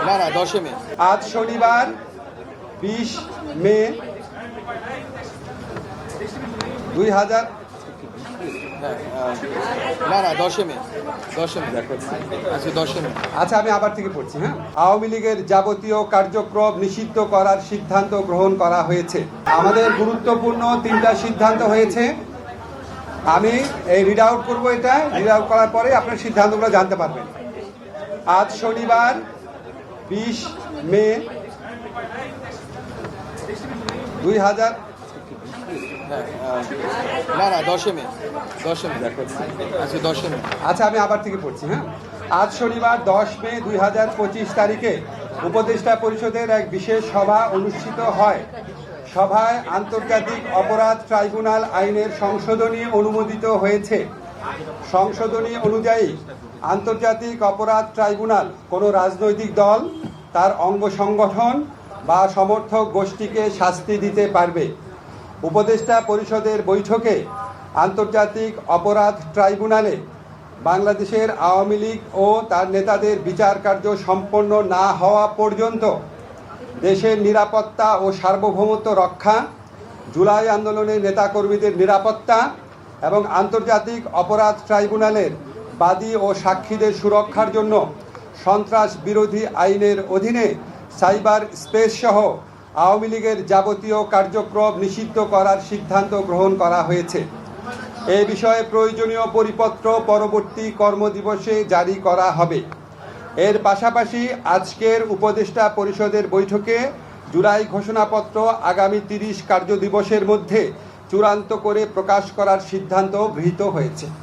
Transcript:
না না 10 মে। আজ শনিবার 20 মে 2000। হ্যাঁ না না 10 মে। 10 মে আচ্ছা 10 মে। আচ্ছা, আমি আবার থেকে পড়ছি। হ্যাঁ, আওয়ামী লীগের যাবতীয় কার্যক্রম নিষিদ্ধ করার সিদ্ধান্ত গ্রহণ করা হয়েছে। আমাদের গুরুত্বপূর্ণ 3টা সিদ্ধান্ত হয়েছে। আমি এই রিড আউট করবো, এটা রিড আউট করার পরে আপনার সিদ্ধান্তগুলো জানতে পারবেন। আজ শনিবার 20 মে 2000। হ্যাঁ না না 10 মে। 10 মে আচ্ছা 10 মে। আচ্ছা, আমি আবার থেকে পড়ছি। হ্যাঁ, আজ শনিবার 10 মে 2025 তারিখে উপদেষ্টা পরিষদের এক বিশেষ সভা অনুষ্ঠিত হয়। সভায় আন্তর্জাতিক অপরাধ ট্রাইব্যুনাল আইনের সংশোধনী অনুমোদিত হয়েছে। সংশোধনী অনুযায়ী আন্তর্জাতিক অপরাধ ট্রাইব্যুনাল কোনো রাজনৈতিক দল, তার অঙ্গ সংগঠন বা সমর্থক গোষ্ঠীকে শাস্তি দিতে পারবে। উপদেষ্টা পরিষদের বৈঠকে আন্তর্জাতিক অপরাধ ট্রাইব্যুনালে বাংলাদেশের আওয়ামী লীগ ও তার নেতাদের বিচার কার্য সম্পন্ন না হওয়া পর্যন্ত দেশের নিরাপত্তা ও সার্বভৌমত্ব রক্ষা, জুলাই আন্দোলনের নেতাকর্মীদের নিরাপত্তা এবং আন্তর্জাতিক অপরাধ ট্রাইব্যুনালের বাদী ও সাক্ষীদের সুরক্ষার জন্য সন্ত্রাস বিরোধী আইনের অধীনে সাইবার স্পেস সহ আওয়ামী লীগের যাবতীয় কার্যক্রম নিষিদ্ধ করার সিদ্ধান্ত গ্রহণ করা হয়েছে। এ বিষয়ে প্রয়োজনীয় পরিপত্র পরবর্তী কর্মদিবসে জারি করা হবে। এর পাশাপাশি আজকের উপদেষ্টা পরিষদের বৈঠকে জুলাই ঘোষণাপত্র আগামী 30 কার্যদিবসের মধ্যে চূড়ান্ত করে প্রকাশ করার সিদ্ধান্ত গৃহীত হয়েছে।